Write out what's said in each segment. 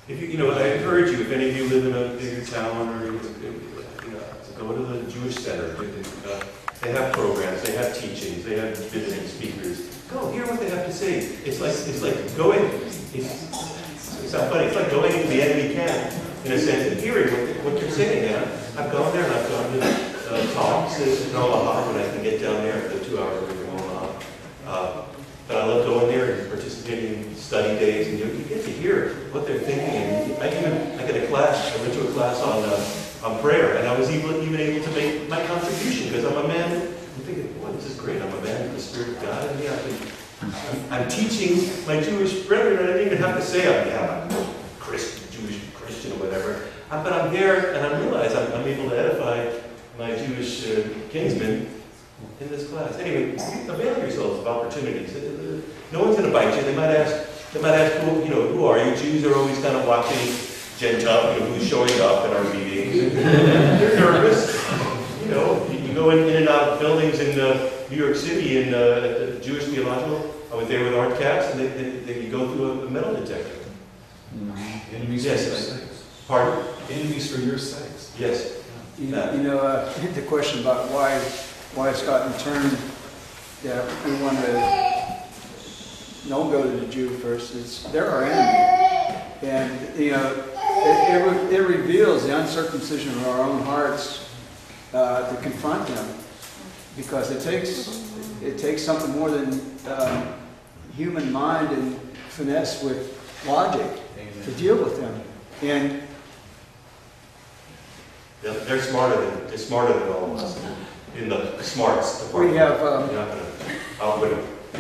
If I encourage you, if any of you live in a bigger town or to go to the Jewish Center. They have programs, they have teachings, they have visiting speakers. Go hear what they have to say. It's like going. It's not funny. It's like going into the enemy camp in a sense and hearing what they're saying. I've gone there and I've gone to talks in Omaha when I can get down there for the 2 hours away from Omaha. But I love going there and participating in study days, and you get to hear what they're thinking. And I went to a class on prayer, and I was even able to make my contribution because I'm a man. I'm thinking, boy, this is great. I'm a man with the Spirit of God, and I'm teaching my Jewish brethren. I didn't even have to say I'm a Jewish Christian or whatever. But I'm there, and I realize I'm able to edify my Jewish kinsmen in this class. Anyway, avail yourselves of opportunities. No one's going to bite you. They might ask, who are you? Jews are always kind of watching Gentile, who's showing up in our meetings. They're nervous. You go in and out of buildings in New York City in the Jewish Theological. I was there with Art Katz, and you go through a metal detector. Enemies for your sakes. Pardon? Enemies for your sakes. Yes. The question about why it's gotten turned that we want to don't go to the Jew first is they're our enemy, and it reveals the uncircumcision of our own hearts to confront them, because it takes something more than human mind and finesse with logic to deal with them. And they're smarter than all of us in the smarts department.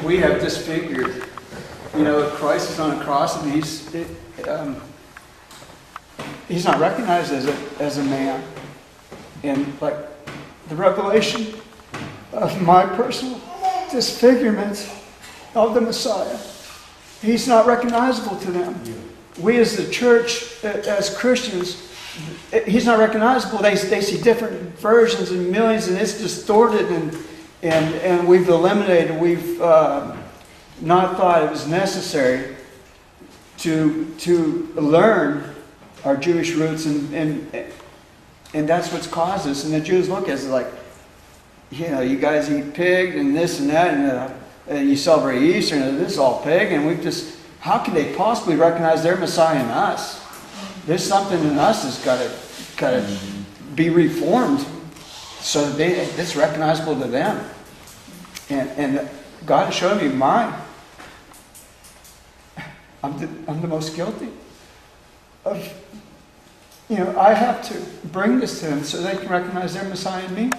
We have disfigured. Christ is on a cross, and he's not recognized as a man. And like the revelation of my personal disfigurement of the Messiah, he's not recognizable to them. We as the church, as Christians, he's not recognizable. They see different versions and millions, and it's distorted, and we've eliminated. We've not thought it was necessary to learn our Jewish roots, and that's what's caused this. And the Jews look at us like, you guys eat pig and this and that, and you celebrate Easter, and this is all pig, and how can they possibly recognize their Messiah in us? There's something in us that's got to be reformed so that it's recognizable to them. And God has shown me mine. I'm the most guilty of, I have to bring this to them so they can recognize their Messiah in me.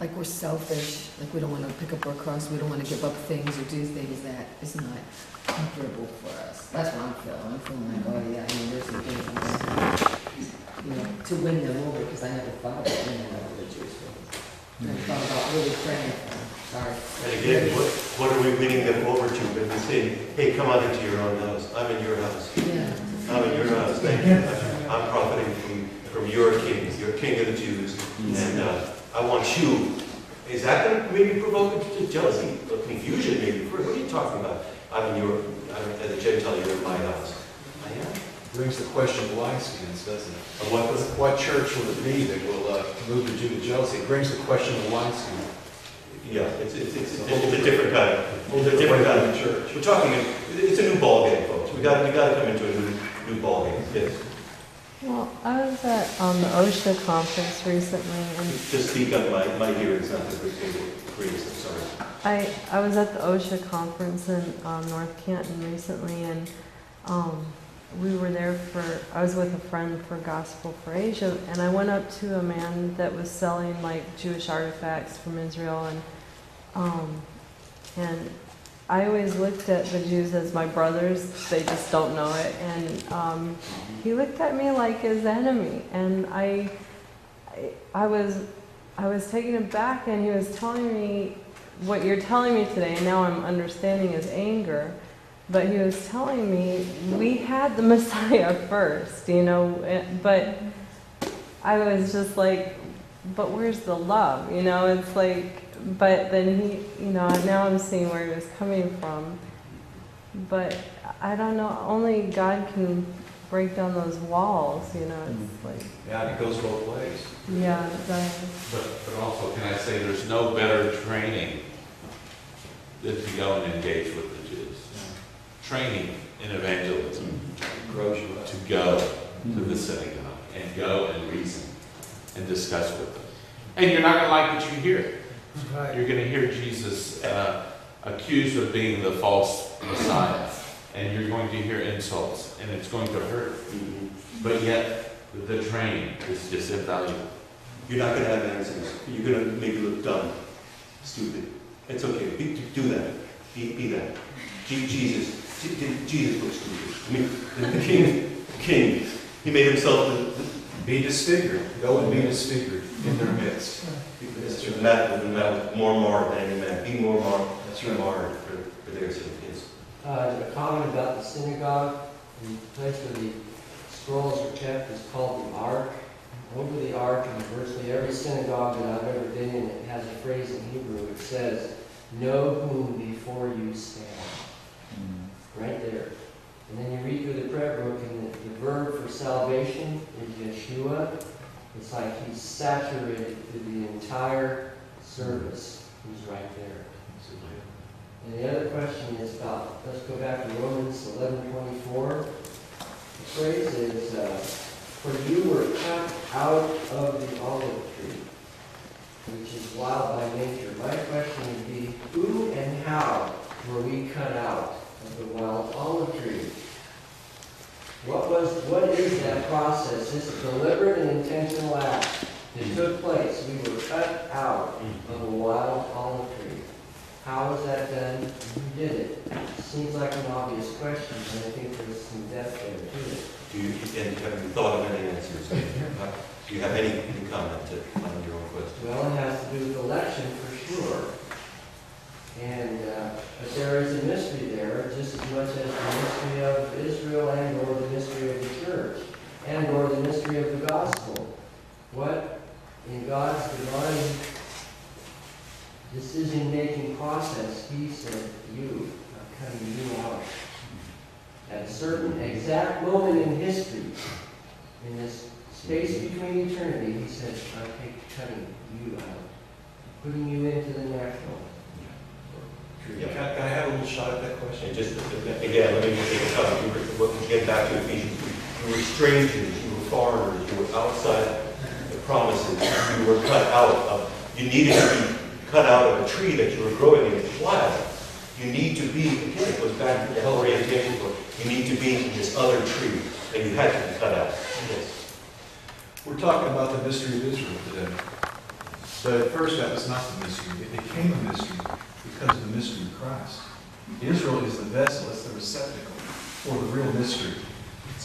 Like we're selfish, like we don't want to pick up our cross, we don't want to give up things or do things that is not comfortable for us. That's what I'm feeling. I'm feeling like, oh yeah, there's some things to win them over, because I never thought about winning them over the Jewish faith. I never thought about really praying for them. Sorry. And again, what are we winning them over to? When we say, hey, come on into your own house. I'm in your house. Yeah. I'm in your house. Thank you. I'm profiting from your king of the Jews. And I want you. Is that going to maybe provoke jealousy, confusion maybe? What are you talking about? As a Gentile, you're in my house. I am. Brings the question of wineskins, doesn't it? Of what church will it be that will move the Jew to jealousy? It brings the question of wineskin. Yeah, it's a different kind of church. We're talking. It's a new ball game, folks. We got to come into a new ball game. Yes. Well, I was at the OSHA conference recently, and Just speak up. My hearing's not the greatest. I'm sorry. I was at the OSHA conference in North Canton recently, and we were there I was with a friend for Gospel for Asia, and I went up to a man that was selling like Jewish artifacts from Israel, and I always looked at the Jews as my brothers. They just don't know it, and he looked at me like his enemy, and I was taken aback, and he was telling me what you're telling me today, and now I'm understanding his anger. But he was telling me we had the Messiah first, but I was just like, but where's the love? It's like, but then he, now I'm seeing where he was coming from. But I don't know, only God can break down those walls, you know, it's like, Yeah, it goes both ways. yeah, it does. But also, can I say, there's no better training than to go and engage with the Jews. Training in evangelism, Grows you up. to go to the synagogue and go and reason and discuss with them. And you're not going to like what you hear. You're going to hear Jesus accused of being the false Messiah, and you're going to hear insults, and it's going to hurt. But yet, the training is just invaluable. You're not gonna have answers. You're gonna make it look dumb, stupid. It's okay. Do that. Be that. Jesus looks stupid. I mean, the king, he made himself Be disfigured. Go and be disfigured in their midst. the met more marred than any man. Be more marred for their sake. Yes. A comment about the synagogue, the place where the scrolls are kept is called the Ark. Over the Ark, in virtually every synagogue that I've ever been in, it has a phrase in Hebrew. It says, "Know whom before you stand." Right there. And then you read through the prayer book, and the verb for salvation is Yeshua. It's like he's saturated through the entire service. He's right there. And the other question is about, let's go back to Romans 11:24. The phrase is, "For you were cut out of the olive tree, which is wild by nature." My question would be, who and how were we cut out of the wild olive tree? What is that process? This deliberate and intentional act that took place. We were cut out of a wild olive tree. How was that done? Who did it? Seems like an obvious question, but I think there's some depth there to it. Have you thought of any answers? Do you have any comment on your own question? Well, it has to do with election for sure. And, but there is a mystery there, just as much as the mystery of Israel and or the mystery of the church and or the mystery of the gospel. What in God's divine decision-making process, he said, "You, I'm cutting you out." At a certain exact moment in history, in this space between eternity, he said, "I'm cutting you out, putting you into the natural." Yeah, can I have a little shot at that question? And just, again, let me just take a couple, we'll get back to Ephesians. You were strangers, you were foreigners, you were outside the promises, you were cut out of, you needed to be cut out of a tree that you were growing in. It's wild. You need to be, again, it goes back to the hell orientation book, you need to be in this other tree, and you had to be cut out. Yes. We're talking about the mystery of Israel today. But at first, that was not the mystery. It became a mystery because of the mystery of Christ. Israel is the vessel, it's the receptacle for the real mystery.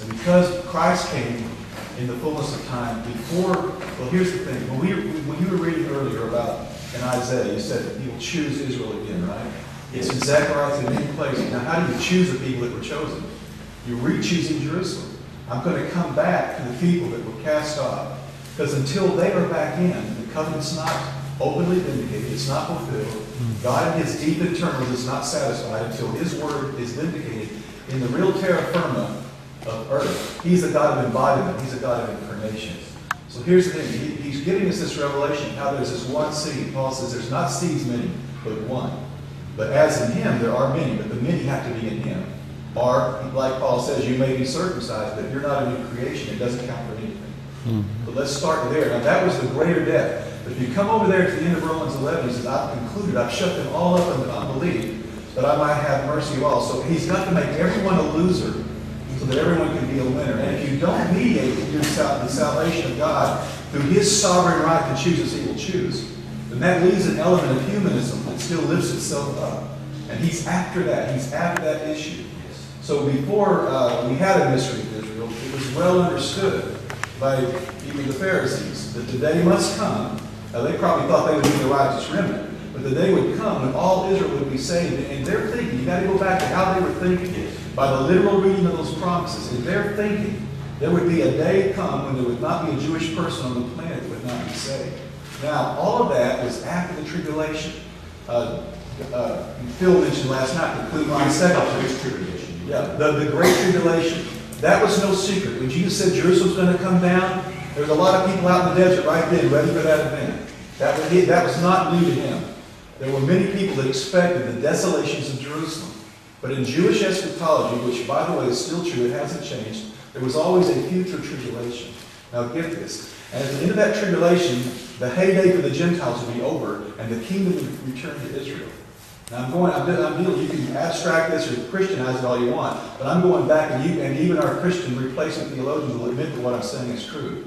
And because Christ came in the fullness of time before, well, here's the thing. When you were reading earlier about in Isaiah, you said that he will choose Israel again, right? It's in Zechariah, in many places. Now, how do you choose the people that were chosen? You're re-choosing Jerusalem. I'm going to come back to the people that were cast off. Because until they are back in, the covenant's not openly vindicated, it's not fulfilled. God in his deep internals is not satisfied until his word is vindicated in the real terra firma of earth. He's a God of embodiment. He's a God of incarnation. So here's the thing. He's giving us this revelation, how there's this one seed. Paul says there's not seeds many, but one. But as in him, there are many, but the many have to be in him. Or, like Paul says, you may be circumcised, but if you're not a new creation, it doesn't count for anything. But let's start there. Now, that was the greater depth. But if you come over there to the end of Romans 11, he says, I've concluded, I've shut them all up in unbelief, that I might have mercy of all. So he's got to make everyone a loser, so that everyone can be a winner. And if you don't mediate the salvation of God through his sovereign right to choose as he will choose, then that leaves an element of humanism that still lifts itself up. And he's after that. He's after that issue. So before we had a mystery of Israel, it was well understood by even the Pharisees that the day must come. Now, they probably thought they would be the righteous remnant, but the day would come when all Israel would be saved. And they're thinking, you got to go back to how they were thinking. By the literal reading of those promises, in their thinking, there would be a day come when there would not be a Jewish person on the planet that would not be saved. Now, all of that was after the tribulation. Phil mentioned last night, the Qumran second tribulation. Yeah, the Great Tribulation. that was no secret. When Jesus said Jerusalem's going to come down, there was a lot of people out in the desert right then ready for that event. That was not new to him. There were many people that expected the desolations of Jerusalem. But in Jewish eschatology, which by the way is still true, it hasn't changed, there was always a future tribulation. Now get this. And at the end of that tribulation, the heyday for the Gentiles would be over, and the kingdom would return to Israel. Now I'm dealing, you can abstract this or Christianize it all you want, but I'm going back, and even our Christian replacement theologians will admit that what I'm saying is true.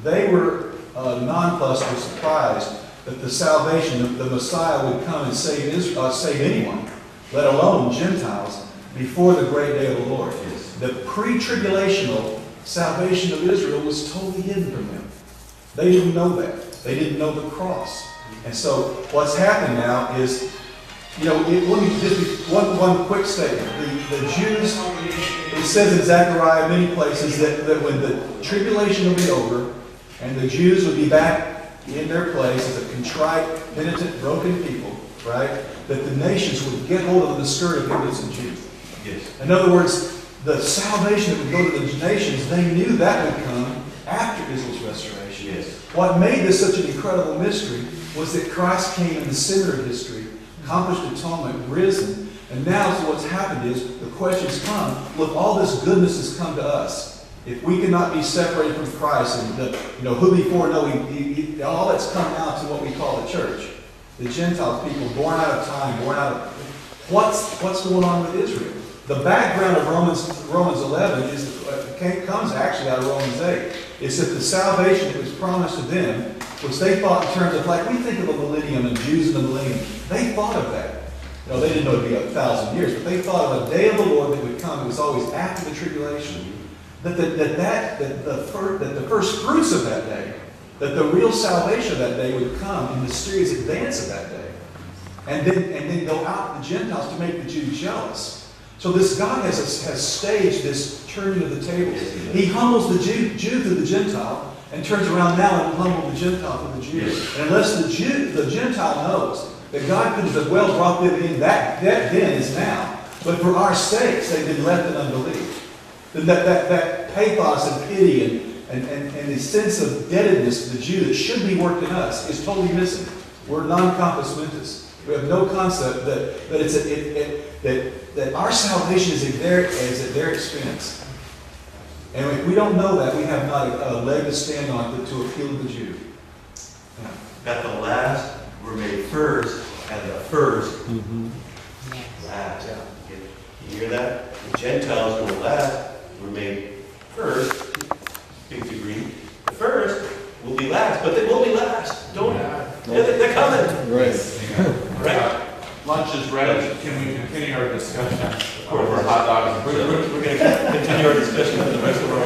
They were nonplussed or surprised that the salvation, the Messiah would come and save anyone, let alone Gentiles, before the great day of the Lord. The pre-tribulational salvation of Israel was totally hidden from them. They didn't know that. They didn't know the cross. And so what's happened now is, let me just one quick statement. The Jews, it says in Zechariah many places that when the tribulation will be over and the Jews will be back in their place as a contrite, penitent, broken people, right? That the nations would get hold of the skirt of ignorance and Jews. Yes. In other words, the salvation that would go to the nations, they knew that would come after Israel's restoration. Yes. What made this such an incredible mystery was that Christ came in the center of history, accomplished atonement, risen, and now so what's happened is the questions come, look, all this goodness has come to us. If we cannot be separated from Christ, and who before know, all that's come now to what we call the church. The Gentile people, born out of time, born out of... What's going on with Israel? The background of Romans 11 comes actually out of Romans 8. It's that the salvation that was promised to them, which they thought in terms of, like we think of the millennium and Jews in the millennium, they thought of that. They didn't know it would be 1,000 years, but they thought of a day of the Lord that would come. It was always after the tribulation. That the first fruits of that day, that the real salvation of that day would come in the mysterious advance of that day. And then go out to the Gentiles to make the Jews jealous. So this God has staged this turning of the tables. He humbles the Jew through the Gentile and turns around now and humbles the Gentile through the Jew. And unless the Gentile knows that God could have well brought them in, that then is now. But for our sakes, they've been left in unbelief. That pathos and pity and the sense of debtedness to the Jew that should be worked in us is totally missing. We're non-compos mentis. We have no concept that our salvation is at their expense. And if we don't know that, we have not a leg to stand on to appeal to the Jew. Yeah. That the last were made first, and the first last. You hear that? The Gentiles who were last were made first, big degree. The first will be last, but they will be last. They're coming. Right. Lunch is ready. Can we continue our discussion over hot dogs? We're going to continue our discussion with the rest of our